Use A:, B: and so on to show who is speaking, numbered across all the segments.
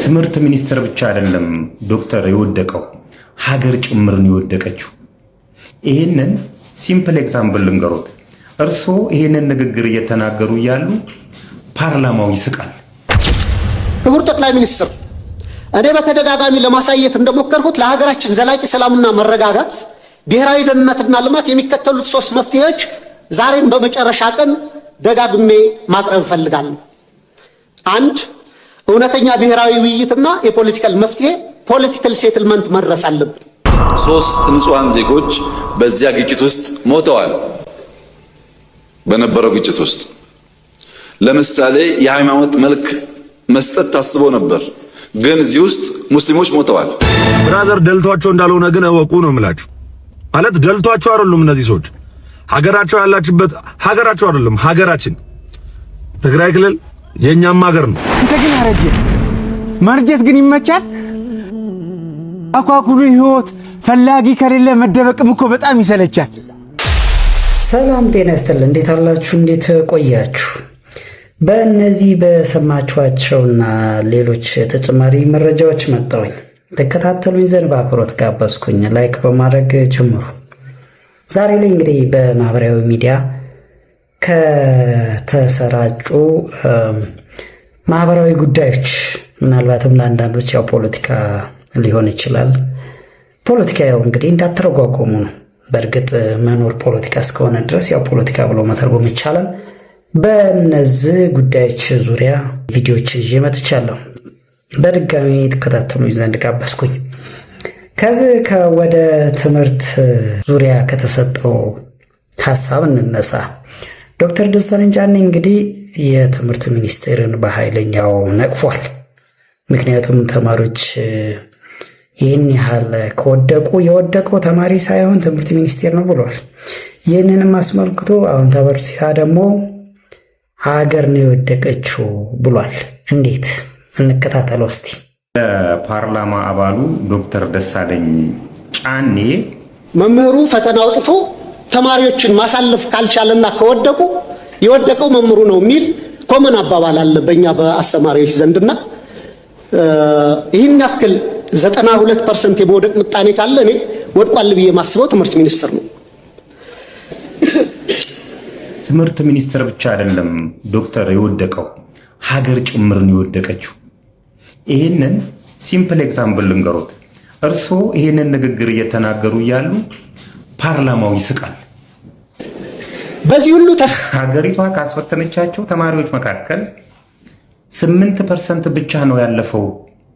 A: ትምህርት ሚኒስቴር ብቻ አይደለም ዶክተር የወደቀው ሀገር ጭምርን የወደቀችው። ይሄንን ሲምፕል ኤግዛምፕል ልንገሮት። እርሶ ይሄንን ንግግር እየተናገሩ ያሉ ፓርላማው ይስቃል።
B: ክቡር ጠቅላይ ሚኒስትር፣ እኔ በተደጋጋሚ ለማሳየት እንደሞከርኩት ለሀገራችን ዘላቂ ሰላምና መረጋጋት፣ ብሔራዊ ደህንነትና ልማት የሚከተሉት 3 መፍትሄዎች ዛሬም በመጨረሻ ቀን ደጋግሜ ማቅረብ እፈልጋለሁ። 1. እውነተኛ ብሔራዊ ውይይትና የፖለቲካል መፍትሄ ፖለቲካል ሴትልመንት መድረስ አለብን።
C: 3 ንጹሃን ዜጎች በዚያ ግጭት ውስጥ ሞተዋል። በነበረው ግጭት ውስጥ ለምሳሌ የሃይማኖት መልክ መስጠት ታስቦ ነበር፣ ግን እዚህ ውስጥ ሙስሊሞች ሞተዋል።
D: ብራዘር ደልቷቸው እንዳልሆነ ግን እወቁ ነው የምላችሁ። ማለት ደልቷቸው አይደሉም እነዚህ ሰዎች። ሀገራቸው ያላችበት ሀገራቸው አይደለም ሀገራችን ትግራይ ክልል የኛም ሀገር ነው።
E: አንተ ግን አረጀ ማርጀት ግን ይመቻል። አኳኩሉ ህይወት ፈላጊ ከሌለ መደበቅም እኮ በጣም ይሰለቻል።
F: ሰላም ጤና ይስጥልኝ። እንዴት አላችሁ? እንዴት ቆያችሁ? በእነዚህ በሰማችኋቸውና ሌሎች ተጨማሪ መረጃዎች መጣሁኝ። ተከታተሉኝ ዘንድ በአክብሮት ጋበዝኩኝ። ላይክ በማድረግ ጀምሩ። ዛሬ ላይ እንግዲህ በማህበራዊ ሚዲያ ከተሰራጩ ማህበራዊ ጉዳዮች ምናልባትም ለአንዳንዶች ያው ፖለቲካ ሊሆን ይችላል። ፖለቲካ ያው እንግዲህ እንዳትረጓጎሙ ነው። በእርግጥ መኖር ፖለቲካ እስከሆነ ድረስ ያው ፖለቲካ ብሎ መተርጎም ይቻላል። በእነዚህ ጉዳዮች ዙሪያ ቪዲዮዎች ይዤ መጥቻለሁ። በድጋሚ የተከታተሉኝ ዘንድ ጋበዝኩኝ። ከዚህ ወደ ትምህርት ዙሪያ ከተሰጠው ሐሳብ እንነሳ። ዶክተር ደሳለኝ ጫኔ እንግዲህ የትምህርት ሚኒስቴርን በኃይለኛው ነቅፏል። ምክንያቱም ተማሪዎች ይህን ያህል ከወደቁ የወደቀው ተማሪ ሳይሆን ትምህርት ሚኒስቴር ነው ብሏል። ይህንንም አስመልክቶ አሁን ተበርሲታ ደግሞ ሀገር ነው የወደቀችው ብሏል። እንዴት እንከታተለው እስቲ።
A: የፓርላማ አባሉ ዶክተር ደሳለኝ ጫኔ
B: መምህሩ ፈተና አውጥቶ ተማሪዎችን ማሳለፍ ካልቻለና ከወደቁ የወደቀው መምህሩ ነው የሚል ኮመን አባባል አለ በእኛ በአስተማሪዎች ዘንድና ይህን ያክል 92% የመውደቅ ምጣኔ ካለ እኔ ወድቋል ብዬ ማስበው ትምህርት ሚኒስቴር ነው።
A: ትምህርት ሚኒስቴር ብቻ አይደለም ዶክተር የወደቀው ሀገር ጭምርን የወደቀችው። ይሄንን ሲምፕል ኤግዛምፕል ልንገሮት። እርሶ ይሄንን ንግግር እየተናገሩ ያሉ ፓርላማው ይስቃል።
B: በዚህ ሁሉ
A: ሀገሪቷ ካስፈተነቻቸው ተማሪዎች መካከል 8% ብቻ ነው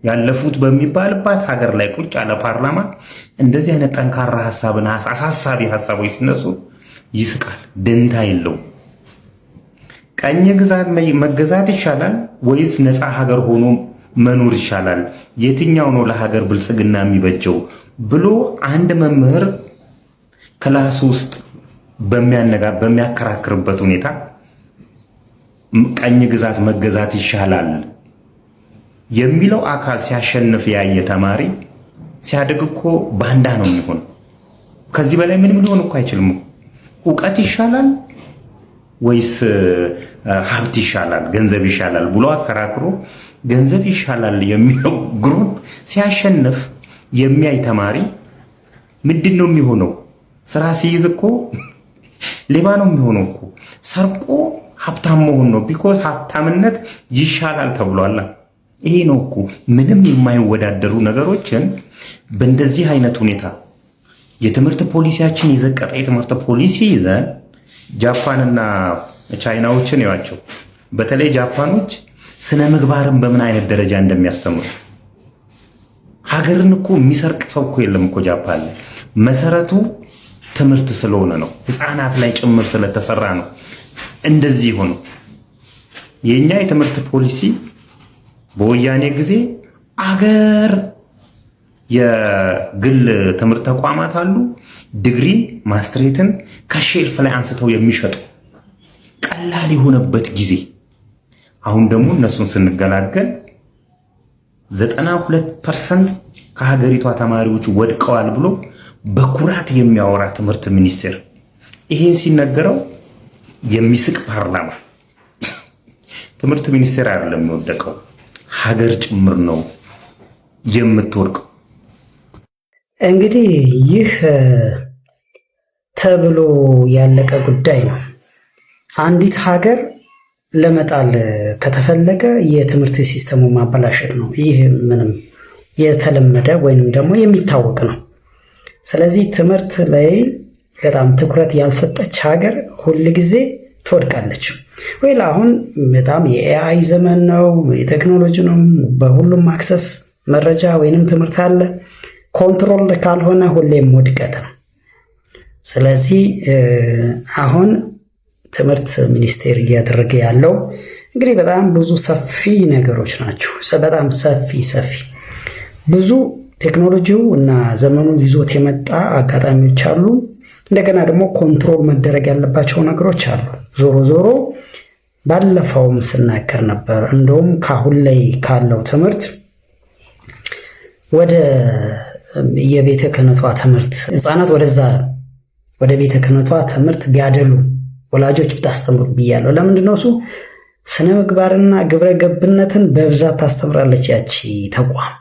A: ያለፉት በሚባልባት ሀገር ላይ ቁጭ ያለ ፓርላማ እንደዚህ አይነት ጠንካራ ሐሳብና አሳሳቢ ሐሳቦች ሲነሱ ይስቃል። ደንታ የለው። ቀኝ ግዛት መገዛት ይሻላል ወይስ ነፃ ሀገር ሆኖ መኖር ይሻላል? የትኛው ነው ለሀገር ብልጽግና የሚበጀው ብሎ አንድ መምህር ክላስ ውስጥ በሚያከራክርበት ሁኔታ ቀኝ ግዛት መገዛት ይሻላል የሚለው አካል ሲያሸንፍ ያየ ተማሪ ሲያድግ እኮ ባንዳ ነው የሚሆነው። ከዚህ በላይ ምንም ሊሆን እኮ አይችልም። እውቀት ይሻላል ወይስ ሀብት ይሻላል፣ ገንዘብ ይሻላል ብሎ አከራክሮ ገንዘብ ይሻላል የሚለው ግሩፕ ሲያሸንፍ የሚያይ ተማሪ ምንድን ነው የሚሆነው? ስራ ሲይዝ እኮ ሌባ ነው የሚሆነው እኮ። ሰርቆ ሀብታም መሆን ነው። ቢኮዝ ሀብታምነት ይሻላል ተብሏል። ይሄ ነው እኮ ምንም የማይወዳደሩ ነገሮችን በእንደዚህ አይነት ሁኔታ የትምህርት ፖሊሲያችን የዘቀጠ የትምህርት ፖሊሲ ይዘን ጃፓንና ቻይናዎችን ያዋቸው። በተለይ ጃፓኖች ስነ ምግባርን በምን አይነት ደረጃ እንደሚያስተምሩ። ሀገርን እኮ የሚሰርቅ ሰው እኮ የለም እኮ ጃፓን ላይ። መሰረቱ ትምህርት ስለሆነ ነው። ህፃናት ላይ ጭምር ስለተሰራ ነው እንደዚህ ሆኖ። የኛ የትምህርት ፖሊሲ በወያኔ ጊዜ አገር የግል ትምህርት ተቋማት አሉ፣ ዲግሪን ማስትሬትን ከሼልፍ ላይ አንስተው የሚሸጡ ቀላል የሆነበት ጊዜ። አሁን ደግሞ እነሱን ስንገላገል 92% ከሀገሪቷ ተማሪዎች ወድቀዋል ብሎ በኩራት የሚያወራ ትምህርት ሚኒስቴር ይሄን ሲነገረው የሚስቅ ፓርላማ። ትምህርት ሚኒስቴር አይደለም የሚወደቀው፣ ሀገር ጭምር ነው የምትወርቀው።
F: እንግዲህ ይህ ተብሎ ያለቀ ጉዳይ ነው። አንዲት ሀገር ለመጣል ከተፈለገ የትምህርት ሲስተሙ ማበላሸት ነው። ይህ ምንም የተለመደ ወይንም ደግሞ የሚታወቅ ነው። ስለዚህ ትምህርት ላይ በጣም ትኩረት ያልሰጠች ሀገር ሁል ጊዜ ትወድቃለች። ወይ አሁን በጣም የኤአይ ዘመን ነው፣ የቴክኖሎጂ ነው። በሁሉም አክሰስ መረጃ ወይንም ትምህርት አለ። ኮንትሮል ካልሆነ ሁሌም ውድቀት ነው። ስለዚህ አሁን ትምህርት ሚኒስቴር እያደረገ ያለው እንግዲህ በጣም ብዙ ሰፊ ነገሮች ናቸው። በጣም ሰፊ ብዙ ቴክኖሎጂው እና ዘመኑ ይዞት የመጣ አጋጣሚዎች አሉ። እንደገና ደግሞ ኮንትሮል መደረግ ያለባቸው ነገሮች አሉ። ዞሮ ባለፈውም ስናገር ነበር። እንደውም ካሁን ላይ ካለው ትምህርት ወደ የቤተ ክህነቷ ትምህርት ህፃናት ወደ ቤተ ክህነቷ ትምህርት ቢያደሉ ወላጆች ብታስተምሩ ብያለሁ። ለምንድነው እሱ ስነ ምግባርና ግብረ ገብነትን በብዛት ታስተምራለች ያቺ ተቋም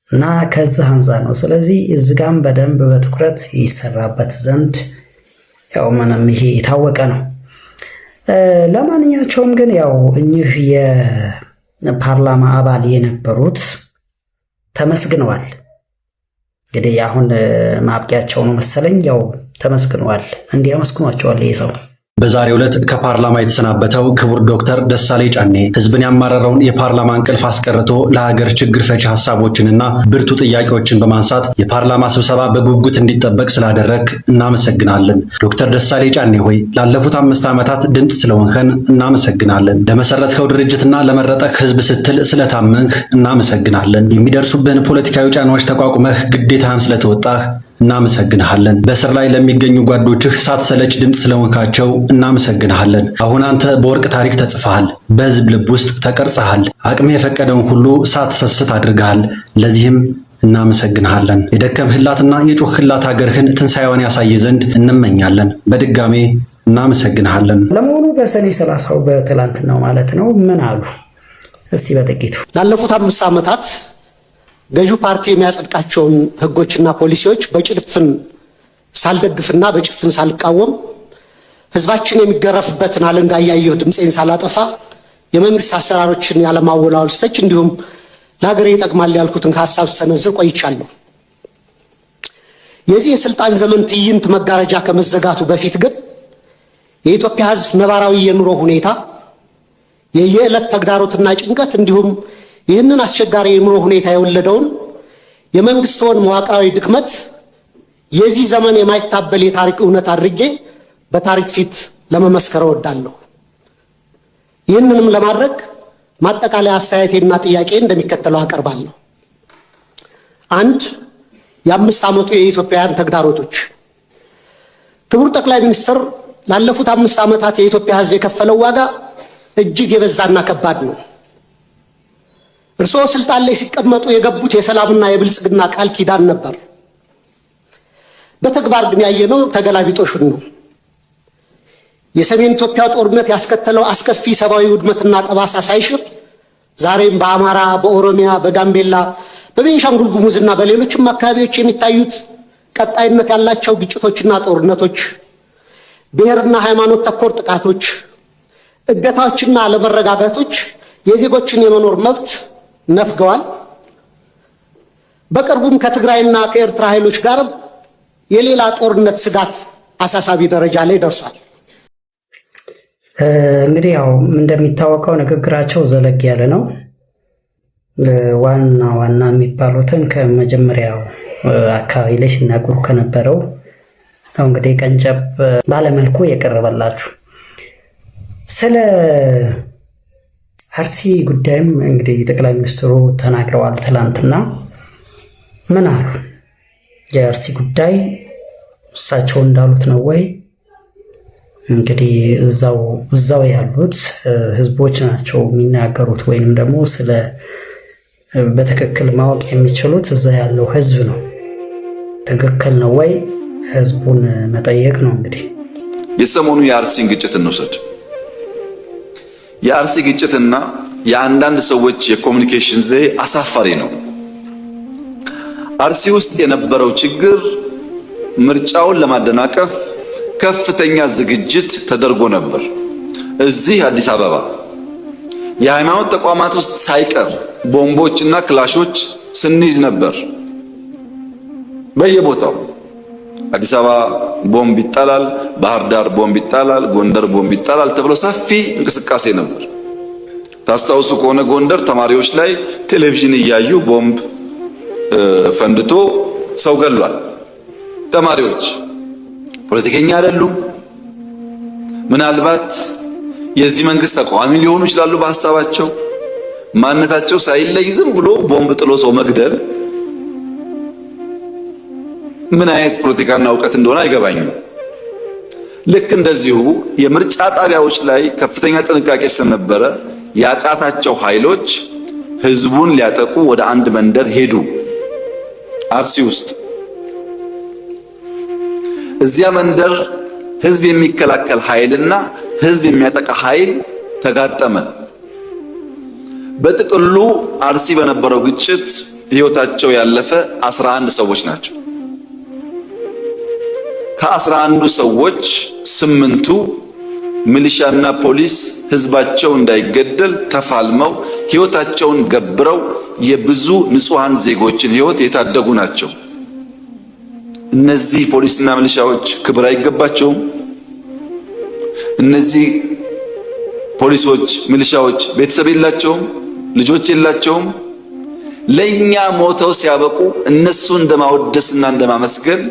F: እና ከዚህ አንፃር ነው። ስለዚህ እዝጋም በደንብ በትኩረት ይሰራበት ዘንድ ያው ምንም ይሄ የታወቀ ነው። ለማንኛቸውም ግን ያው እኚህ የፓርላማ አባል የነበሩት ተመስግነዋል። እንግዲህ አሁን ማብቂያቸው ነው መሰለኝ። ያው ተመስግነዋል፣ እንዲያመስግኗቸዋል ይሄ ሰው።
G: በዛሬው ዕለት ከፓርላማ የተሰናበተው ክቡር ዶክተር ደሳለኝ ጫኔ ህዝብን ያማረረውን የፓርላማ እንቅልፍ አስቀርቶ ለሀገር ችግር ፈቺ ሀሳቦችንና ብርቱ ጥያቄዎችን በማንሳት የፓርላማ ስብሰባ በጉጉት እንዲጠበቅ ስላደረግ እናመሰግናለን። ዶክተር ደሳለኝ ጫኔ ሆይ ላለፉት 5 ዓመታት ድምፅ ስለሆንከን እናመሰግናለን። ለመሰረትከው ድርጅትና ለመረጠህ ህዝብ ስትል ስለታመንህ እናመሰግናለን። የሚደርሱብህን ፖለቲካዊ ጫናዎች ተቋቁመህ ግዴታህን ስለተወጣህ እናመሰግንሃለን። በስር ላይ ለሚገኙ ጓዶችህ ሳትሰለች ድምፅ ስለሆንካቸው እናመሰግንሃለን። አሁን አንተ በወርቅ ታሪክ ተጽፈሃል፣ በህዝብ ልብ ውስጥ ተቀርጸሃል። አቅም የፈቀደውን ሁሉ ሳትሰስት አድርገሃል። ለዚህም እናመሰግንሃለን። የደከምህላትና የጮህላት ሀገርህን ትንሣኤዋን ያሳይ ዘንድ እንመኛለን። በድጋሜ እናመሰግንሃለን።
F: ለመሆኑ በሰኔ 30 በትላንትናው ማለት ነው ምን አሉ? እስቲ በጥቂቱ
B: ላለፉት 5 ዓመታት ገዢው ፓርቲ የሚያጸድቃቸውን ህጎችና ፖሊሲዎች በጭፍን ሳልደግፍና በጭፍን ሳልቃወም ህዝባችን የሚገረፍበትን አለንጋ እያየሁ ድምፄን ሳላጠፋ የመንግስት አሰራሮችን ያለማወላወል ስተች እንዲሁም ለሀገሬ ይጠቅማል ያልኩትን ሀሳብ ሰነዝር ቆይቻለሁ። የዚህ የስልጣን ዘመን ትዕይንት መጋረጃ ከመዘጋቱ በፊት ግን የኢትዮጵያ ህዝብ ነባራዊ የኑሮ ሁኔታ፣ የየዕለት ተግዳሮትና ጭንቀት እንዲሁም ይህንን አስቸጋሪ የኑሮ ሁኔታ የወለደውን የመንግስትን መዋቅራዊ ድክመት የዚህ ዘመን የማይታበል የታሪክ እውነት አድርጌ በታሪክ ፊት ለመመስከር እወዳለሁ። ይህንንም ለማድረግ ማጠቃለያ አስተያየቴና ጥያቄ እንደሚከተለው አቀርባለሁ። 1. የ5 ዓመቱ የኢትዮጵያውያን ተግዳሮቶች። ክቡር ጠቅላይ ሚኒስትር፣ ላለፉት 5 ዓመታት የኢትዮጵያ ህዝብ የከፈለው ዋጋ እጅግ የበዛና ከባድ ነው። እርስዎ ስልጣን ላይ ሲቀመጡ የገቡት የሰላምና የብልጽግና ቃል ኪዳን ነበር። በተግባር ግን ያየነው ተገላቢጦሹን ነው። የሰሜን ኢትዮጵያ ጦርነት ያስከተለው አስከፊ ሰብአዊ ውድመትና ጠባሳ ሳይሽር ዛሬም በአማራ፣ በኦሮሚያ፣ በጋምቤላ፣ በቤንሻንጉል ጉሙዝና በሌሎችም አካባቢዎች የሚታዩት ቀጣይነት ያላቸው ግጭቶችና ጦርነቶች፣ ብሔርና ሃይማኖት ተኮር ጥቃቶች፣ እገታዎችና አለመረጋጋቶች የዜጎችን የመኖር መብት ነፍገዋል። በቅርቡም ከትግራይና ከኤርትራ ኃይሎች ጋር የሌላ ጦርነት ስጋት አሳሳቢ ደረጃ ላይ ደርሷል።
F: እንግዲህ ያው እንደሚታወቀው ንግግራቸው ዘለግ ያለ ነው። ዋና ዋና የሚባሉትን ከመጀመሪያው አካባቢ ላይ ሲናገሩ ከነበረው ነው እንግዲህ ቀንጨብ ባለመልኩ የቀረበላችሁ። ስለ አርሲ ጉዳይም እንግዲህ ጠቅላይ ሚኒስትሩ ተናግረዋል። ትላንትና ምን አሉ? የአርሲ ጉዳይ እሳቸው እንዳሉት ነው ወይ? እንግዲህ እዛው ያሉት ህዝቦች ናቸው የሚናገሩት፣ ወይንም ደግሞ ስለ በትክክል ማወቅ የሚችሉት እዛ ያለው ህዝብ ነው። ትክክል ነው ወይ? ህዝቡን መጠየቅ ነው። እንግዲህ
C: የሰሞኑ የአርሲን ግጭት እንውሰድ። የአርሲ ግጭትና የአንዳንድ ሰዎች የኮሙኒኬሽን ዘዬ አሳፋሪ ነው። አርሲ ውስጥ የነበረው ችግር ምርጫውን ለማደናቀፍ ከፍተኛ ዝግጅት ተደርጎ ነበር። እዚህ አዲስ አበባ የሃይማኖት ተቋማት ውስጥ ሳይቀር ቦምቦችና ክላሾች ስንይዝ ነበር። በየቦታው አዲስ አበባ ቦምብ ይጣላል፣ ባህር ዳር ቦምብ ይጣላል፣ ጎንደር ቦምብ ይጣላል ተብሎ ሰፊ እንቅስቃሴ ነበር። ታስታውሱ ከሆነ ጎንደር ተማሪዎች ላይ ቴሌቪዥን እያዩ ቦምብ ፈንድቶ ሰው ገሏል። ተማሪዎች ፖለቲከኛ አይደሉም። ምናልባት የዚህ መንግስት ተቃዋሚ ሊሆኑ ይችላሉ። በሐሳባቸው ማንነታቸው ሳይለይ ዝም ብሎ ቦምብ ጥሎ ሰው መግደል ምን አይነት ፖለቲካና እውቀት እንደሆነ አይገባኝም። ልክ እንደዚሁ የምርጫ ጣቢያዎች ላይ ከፍተኛ ጥንቃቄ ስለነበረ ያቃታቸው ኃይሎች ህዝቡን ሊያጠቁ ወደ አንድ መንደር ሄዱ። አርሲ ውስጥ እዚያ መንደር ህዝብ የሚከላከል ኃይልና ህዝብ የሚያጠቃ ኃይል ተጋጠመ። በጥቅሉ አርሲ በነበረው ግጭት ህይወታቸው ያለፈ 11 ሰዎች ናቸው። ከ11ዱ ሰዎች 8ቱ ሚሊሻና ፖሊስ ህዝባቸው እንዳይገደል ተፋልመው ህይወታቸውን ገብረው የብዙ ንጹሃን ዜጎችን ህይወት የታደጉ ናቸው። እነዚህ ፖሊስና ሚሊሻዎች ክብር አይገባቸውም? እነዚህ ፖሊሶች፣ ሚሊሻዎች ቤተሰብ የላቸውም? ልጆች የላቸውም? ለኛ ሞተው ሲያበቁ እነሱ እንደማወደስና እንደማመስገን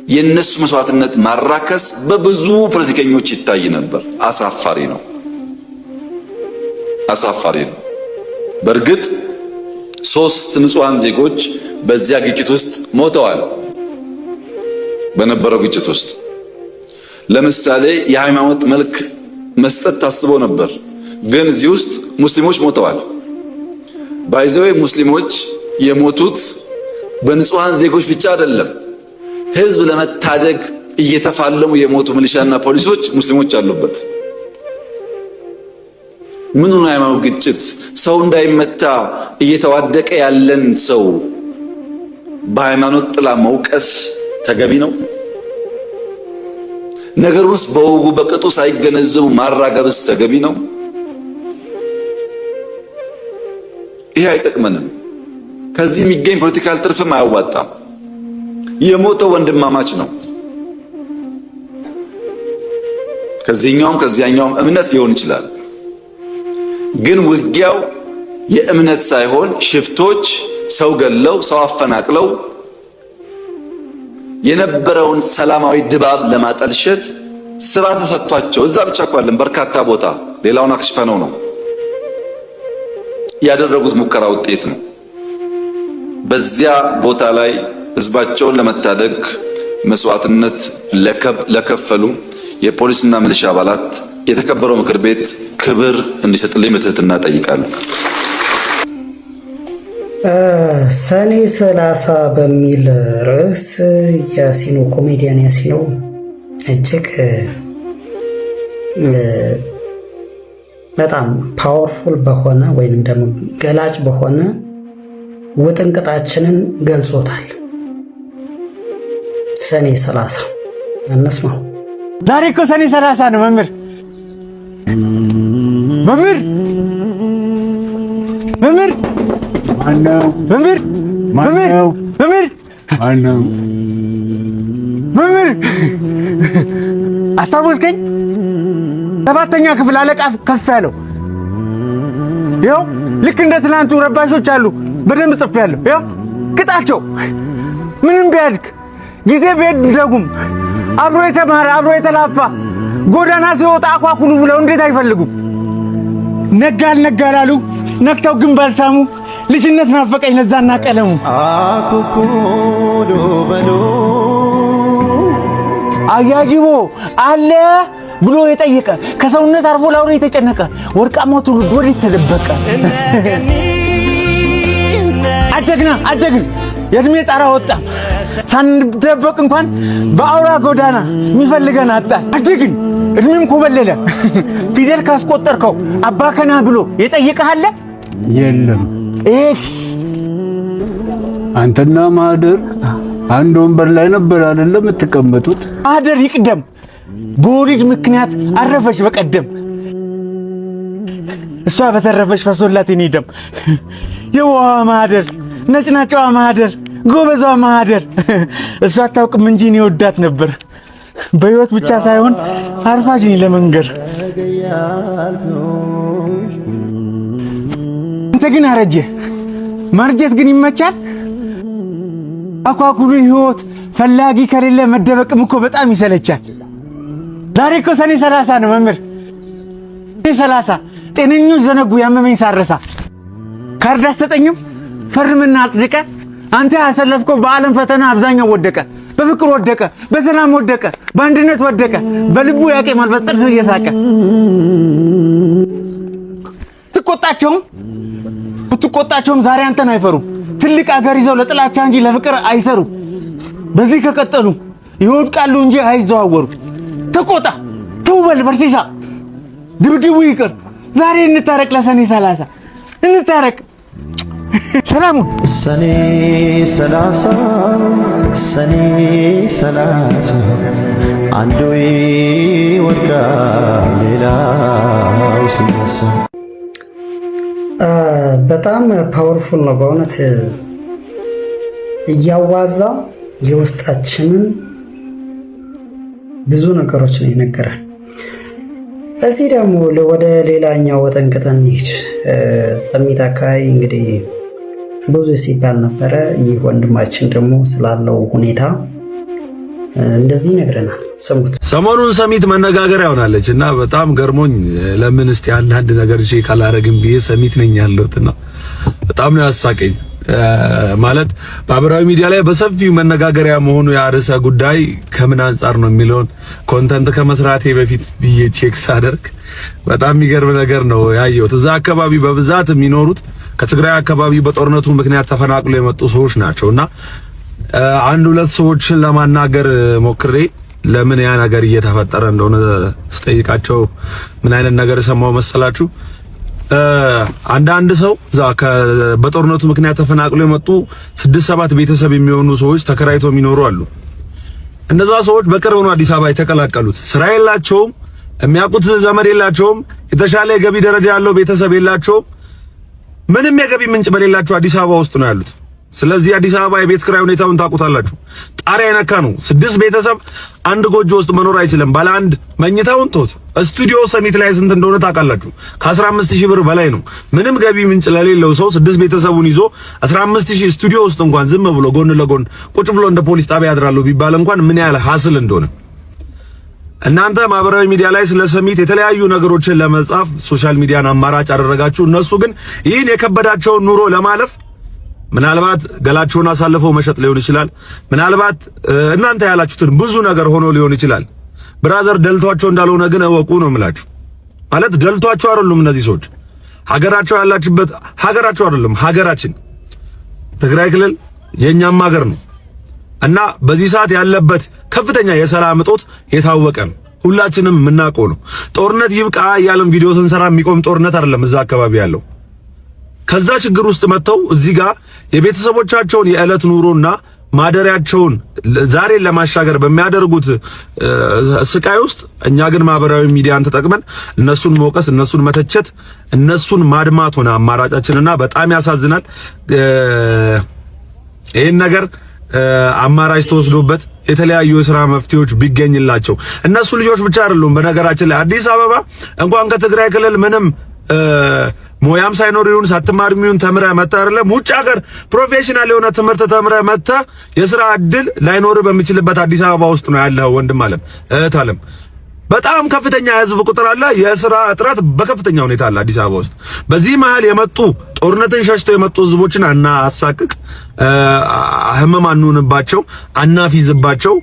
C: የነሱ መስዋዕትነት ማራከስ በብዙ ፖለቲከኞች ይታይ ነበር። አሳፋሪ ነው፣ አሳፋሪ ነው። በእርግጥ 3 ንጹሃን ዜጎች በዚያ ግጭት ውስጥ ሞተዋል። በነበረው ግጭት ውስጥ ለምሳሌ የሃይማኖት መልክ መስጠት ታስቦ ነበር፣ ግን እዚህ ውስጥ ሙስሊሞች ሞተዋል። ባይዘዌ ሙስሊሞች የሞቱት በንጹሃን ዜጎች ብቻ አይደለም። ህዝብ ለመታደግ እየተፋለሙ የሞቱ ሚሊሻና ፖሊሶች ሙስሊሞች አሉበት። ምን ነው የሃይማኖት ግጭት? ሰው እንዳይመታ እየተዋደቀ ያለን ሰው በሃይማኖት ጥላ መውቀስ ተገቢ ነው? ነገሩስ በወጉ በቅጡ ሳይገነዘቡ ማራገብስ ተገቢ ነው? ይሄ አይጠቅመንም። ከዚህ የሚገኝ ፖለቲካል ትርፍም አያዋጣም። የሞተው ወንድማማች ነው። ከዚህኛውም ከዚያኛውም እምነት ሊሆን ይችላል። ግን ውጊያው የእምነት ሳይሆን ሽፍቶች ሰው ገለው ሰው አፈናቅለው የነበረውን ሰላማዊ ድባብ ለማጠልሸት ስራ ተሰጥቷቸው እዛ ብቻ እንኳን በርካታ ቦታ ሌላውን አክሽፈነው ነው ያደረጉት ሙከራ ውጤት ነው። በዚያ ቦታ ላይ ህዝባቸውን ለመታደግ መስዋዕትነት ለከፈሉ የፖሊስና ሚሊሻ አባላት የተከበረው ምክር ቤት ክብር እንዲሰጥልኝ በትህትና ጠይቃለሁ።
F: ሰኔ 30 በሚል ርዕስ ያሲኖ ኮሜዲያን ያሲኖ እጅግ በጣም ፓወርፉል በሆነ ወይንም ደግሞ ገላጭ በሆነ ውጥንቅጣችንን ገልጾታል። ሰኔ 30 እንስማው።
E: ዛሬ እኮ ሰኔ 30 ነው መምህር መምህር መምህር ማነው መምህር ማነው መምህር ማነው መምህር አስታወስከኝ? 7ኛ ክፍል አለቃ ከፍ ያለው ይኸው ልክ እንደ ትናንቱ ረባሾች አሉ። በደንብ ጽፌያለሁ። ይኸው ቅጣቸው። ምንም ቢያድግ ጊዜ ቢሄድ እንደጉም አብሮ የተማረ አብሮ የተላፋ ጎዳና ሲወጣ አኳኩሉ ብለው እንዴት አይፈልጉም? ነጋ አልነጋላሉ ነክተው ግን ባልሳሙ ልጅነት ናፈቀኝ ለዛና ቀለሙ አኩኩሉ በሉ አያጅቦ አለ ብሎ የጠየቀ ከሰውነት አርፎ ላውሬ የተጨነቀ ወርቃማው ትውልድ ወዴት ተደበቀ? አደግን የእድሜ ጣራ ወጣ ሳንደበቅ እንኳን በአውራ ጎዳና የሚፈልገን አጣን። አድግን እድሜም ኮበለለ። ፊደል ካስቆጠርከው አባከና ብሎ የጠየቀህ የለም። ኤክስ
H: አንተና ማህደር አንድ ወንበር ላይ ነበር አይደለም የምትቀመጡት?
E: ማህደር ይቅደም። በወሊድ ምክንያት አረፈች በቀደም። እሷ በተረፈች ፈሶላት እኔ ደም። የዋህ ማህደር፣ ነጭናጫዋ ማህደር፣ ጎበዟ ማህደር። እሷ አታውቅም እንጂ እኔ ወዳት ነበር። በህይወት ብቻ ሳይሆን አርፋጅ ነኝ ለመንገር። አንተ ግን አረጀ። ማርጀት ግን ይመቻል። አኳኩሉ ህይወት ፈላጊ ከሌለ መደበቅም እኮ በጣም ይሰለቻል። ዛሬ እኮ ሰኔ 30 ነው መምህር። ሰኔ 30 ጤነኞች ዘነጉ ያመመኝ ሳረሳ። ካርድ አትሰጠኝም ፈርምና አጽድቀ። አንተ ያሰለፍከው በዓለም ፈተና አብዛኛው ወደቀ። በፍቅር ወደቀ፣ በሰላም ወደቀ፣ በአንድነት ወደቀ። በልቡ ያቄማል በጥርሱ እየሳቀ። ትቆጣቸውም ዛሬ አንተን አይፈሩም። ትልቅ አገር ይዘው ለጥላቻ እንጂ ለፍቅር አይሰሩ። በዚህ ከቀጠሉ ይወድቃሉ እንጂ አይዘዋወሩ። ተቆጣ ተውበል በርሲሳ ድብድቡ ይቅር። ዛሬ እንታረቅ ለሰኔ 30 እንታረቅ። ሰላሙ
I: ሰኔ 30 አንዱ ይወድቃል ሌላው ሲነሳ።
F: በጣም ፓወርፉል ነው በእውነት እያዋዛ የውስጣችንን ብዙ ነገሮችን ይነገራል። እዚህ ደግሞ ወደ ሌላኛው ወጠንቅጠን እንሂድ። ሰሚት አካባቢ እንግዲህ ብዙ ሲባል ነበረ። ይህ ወንድማችን ደግሞ ስላለው ሁኔታ እንደዚህ ይነግረናል። ሰሙት።
D: ሰሞኑን ሰሚት መነጋገሪያ ሆናለች እና በጣም ገርሞኝ ለምን እስቲ አንዳንድ ነገር ቼክ አላረግም ብዬ ሰሚት ነኝ ያለሁትና በጣም ነው ያሳቀኝ። ማለት ማህበራዊ ሚዲያ ላይ በሰፊው መነጋገሪያ መሆኑ ያርዕሰ ጉዳይ ከምን አንጻር ነው የሚለውን ኮንተንት ከመስራቴ በፊት ብዬ ቼክ ሳደርግ በጣም የሚገርም ነገር ነው ያየሁት። እዛ አካባቢ በብዛት የሚኖሩት ከትግራይ አካባቢ በጦርነቱ ምክንያት ተፈናቅሎ የመጡ ሰዎች ናቸውና አንድ ሁለት ሰዎችን ለማናገር ሞክሬ ለምን ያ ነገር እየተፈጠረ እንደሆነ ስጠይቃቸው ምን አይነት ነገር ሰማው መሰላችሁ? አንዳንድ ሰው በጦርነቱ ምክንያት ተፈናቅሎ የመጡ 6-7 ቤተሰብ የሚሆኑ ሰዎች ተከራይተው የሚኖሩ አሉ። እነዛ ሰዎች በቅርብ ነው አዲስ አበባ የተቀላቀሉት። ስራ የላቸውም፣ የሚያውቁት ዘመድ የላቸውም፣ የተሻለ የገቢ ደረጃ ያለው ቤተሰብ የላቸውም። ምንም የገቢ ምንጭ በሌላቸው አዲስ አበባ ውስጥ ነው ያሉት። ስለዚህ አዲስ አበባ የቤት ኪራይ ሁኔታውን ታውቁታላችሁ። ጣሪያ የነካ ነው። 6 ቤተሰብ አንድ ጎጆ ውስጥ መኖር አይችልም። ባለ አንድ መኝታውን ቶት ስቱዲዮ ሰሚት ላይ ስንት እንደሆነ ታውቃላችሁ? ከ15000 ብር በላይ ነው። ምንም ገቢ ምንጭ ለሌለው ሰው 6 ቤተሰቡን ይዞ 15000 ስቱዲዮ ውስጥ እንኳን ዝም ብሎ ጎን ለጎን ቁጭ ብሎ እንደ ፖሊስ ጣቢያ ያድራሉ ቢባል እንኳን ምን ያህል ሀስል እንደሆነ እናንተ ማህበራዊ ሚዲያ ላይ ስለ ሰሚት የተለያዩ ነገሮችን ለመጻፍ ሶሻል ሚዲያን አማራጭ አደረጋችሁ። እነሱ ግን ይህን የከበዳቸውን ኑሮ ለማለፍ ምናልባት ገላቸውን አሳልፈው መሸጥ ሊሆን ይችላል። ምናልባት እናንተ ያላችሁትን ብዙ ነገር ሆኖ ሊሆን ይችላል። ብራዘር ደልቷቸው እንዳልሆነ ግን እወቁ ነው የምላችሁ። ማለት ደልቷቸው አይደሉም እነዚህ ሰዎች። ሀገራቸው ያላችበት ሀገራቸው አይደለም፣ ሀገራችን ትግራይ ክልል የኛም ሀገር ነው እና በዚህ ሰዓት ያለበት ከፍተኛ የሰላም እጦት የታወቀ ነው። ሁላችንም የምናውቀው ነው። ጦርነት ይብቃ እያልን ቪዲዮ ስንሰራ የሚቆም ጦርነት አይደለም እዛ አካባቢ ያለው። ከዛ ችግር ውስጥ መጥተው እዚህ ጋር የቤተሰቦቻቸውን የዕለት ኑሮና ማደሪያቸውን ዛሬን ለማሻገር በሚያደርጉት ስቃይ ውስጥ እኛ ግን ማህበራዊ ሚዲያን ተጠቅመን እነሱን መውቀስ፣ እነሱን መተቸት፣ እነሱን ማድማት ሆነ አማራጫችንና በጣም ያሳዝናል። ይሄን ነገር አማራጭ ተወስዶበት የተለያዩ የሥራ መፍትሄዎች ቢገኝላቸው እነሱ ልጆች ብቻ አይደሉም። በነገራችን ላይ አዲስ አበባ እንኳን ከትግራይ ክልል ምንም ሞያም ሳይኖር ይሁን ሳትማርም ይሁን ተምረህ መጥተህ አይደለም ውጭ ሀገር ፕሮፌሽናል የሆነ ትምህርት ተምረህ መጥተህ የሥራ እድል ላይኖር በሚችልበት አዲስ አበባ ውስጥ ነው ያለው። ወንድም አለም እህት አለም በጣም ከፍተኛ የህዝብ ቁጥር አለ። የሥራ እጥረት በከፍተኛ ሁኔታ አለ አዲስ አበባ ውስጥ። በዚህ መሃል የመጡ ጦርነትን ሸሽተው የመጡ ህዝቦችን አናሳቅቅ፣ ህመም አንሁንባቸው፣ አናፊዝባቸው።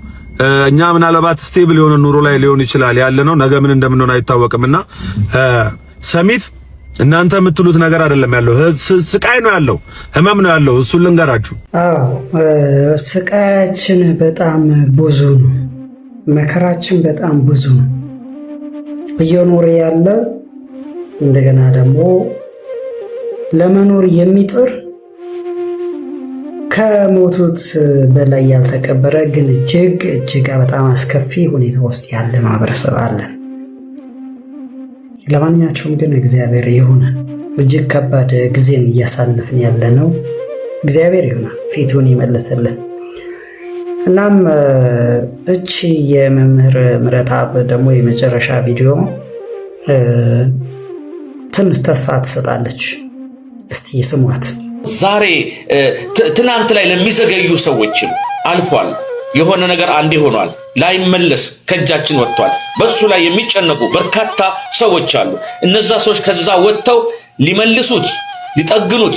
D: እኛ ምናልባት ስቴብል የሆነ ኑሮ ላይ ሊሆን ይችላል ያለ ነው። ነገ ምን እንደምንሆን አይታወቅምና ሰሚት እናንተ የምትሉት ነገር አይደለም ያለው፣ ስቃይ ነው ያለው፣ ህመም ነው ያለው። እሱን ልንገራችሁ።
F: አዎ ስቃያችን በጣም ብዙ ነው፣ መከራችን በጣም ብዙ ነው። እየኖረ ያለ እንደገና ደግሞ ለመኖር የሚጥር ከሞቱት በላይ ያልተቀበረ ግን እጅግ በጣም አስከፊ ሁኔታ ውስጥ ያለ ማህበረሰብ አለን። ለማንኛቸውም ግን እግዚአብሔር ይሁነን። እጅግ ከባድ ጊዜን እያሳለፍን ያለ ነው። እግዚአብሔር ይሁነን፣ ፊቱን ይመልስልን። እናም እቺ የመምህር ምህረተአብ ደግሞ የመጨረሻ ቪዲዮ ትንሽ ተስፋ ትሰጣለች። እስቲ ስሟት።
J: ዛሬ ትናንት ላይ ለሚዘገዩ ሰዎችም አልፏል። የሆነ ነገር አንዴ ሆኗል፣ ላይመለስ ከእጃችን ወጥቷል። በሱ ላይ የሚጨነቁ በርካታ ሰዎች አሉ። እነዛ ሰዎች ከዛ ወጥተው ሊመልሱት ሊጠግኑት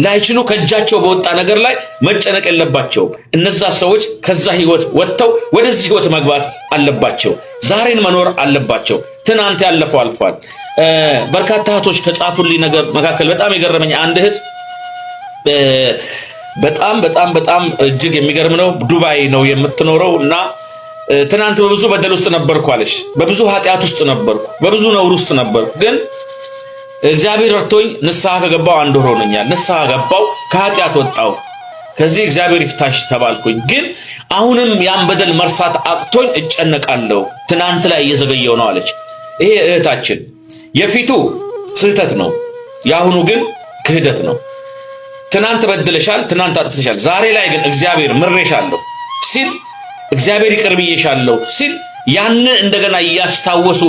J: ላይችሉ ከእጃቸው በወጣ ነገር ላይ መጨነቅ የለባቸውም። እነዛ ሰዎች ከዛ ህይወት ወጥተው ወደዚህ ህይወት መግባት አለባቸው። ዛሬን መኖር አለባቸው። ትናንት ያለፈው አልፏል። በርካታ እህቶች ከጻፉልኝ ነገር መካከል በጣም የገረመኝ አንድ እህት በጣም እጅግ የሚገርም ነው። ዱባይ ነው የምትኖረው እና ትናንት በብዙ በደል ውስጥ ነበርኩ አለች። በብዙ ኃጢአት ውስጥ ነበርኩ፣ በብዙ ነውር ውስጥ ነበርኩ። ግን እግዚአብሔር ረድቶኝ ንስሐ ከገባው አንድ ወር ሆኖኛል። ንስሐ ገባው፣ ከኃጢአት ወጣው፣ ከዚህ እግዚአብሔር ይፍታሽ ተባልኩኝ። ግን አሁንም ያን በደል መርሳት አቅቶኝ እጨነቃለሁ። ትናንት ላይ እየዘገየው ነው አለች። ይሄ እህታችን የፊቱ ስህተት ነው፣ የአሁኑ ግን ክህደት ነው። ትናንት በድለሻል፣ ትናንት አጥፍተሻል። ዛሬ ላይ ግን እግዚአብሔር ምሬሻለሁ ሲል፣ እግዚአብሔር ይቅር ብዬሻለሁ ሲል ያንን እንደገና እያስታወሱ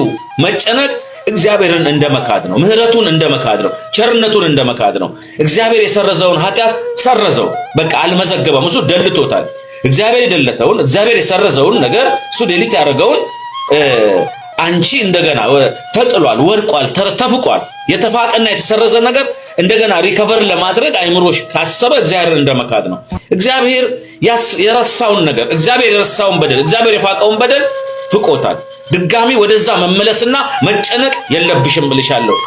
J: መጨነቅ እግዚአብሔርን እንደመካድ ነው። ምህረቱን እንደመካድ ነው። ቸርነቱን እንደመካድ ነው። እግዚአብሔር የሰረዘውን ኃጢአት ሰረዘው፣ በቃ አልመዘገበም። እሱ ደልቶታል። እግዚአብሔር የደለተውን እግዚአብሔር የሰረዘውን ነገር እሱ ዴሊት ያደረገውን አንቺ እንደገና ተጥሏል፣ ወድቋል፣ ተፍቋል። የተፋቀና የተሰረዘ ነገር እንደገና ሪከቨር ለማድረግ አይምሮሽ ካሰበ እግዚአብሔር እንደመካድ ነው። እግዚአብሔር የረሳውን ነገር፣ እግዚአብሔር የረሳውን በደል፣ እግዚአብሔር የፋቀውን በደል ፍቆታል። ድጋሚ ወደዛ መመለስና መጨነቅ የለብሽም ብልሻለሁ።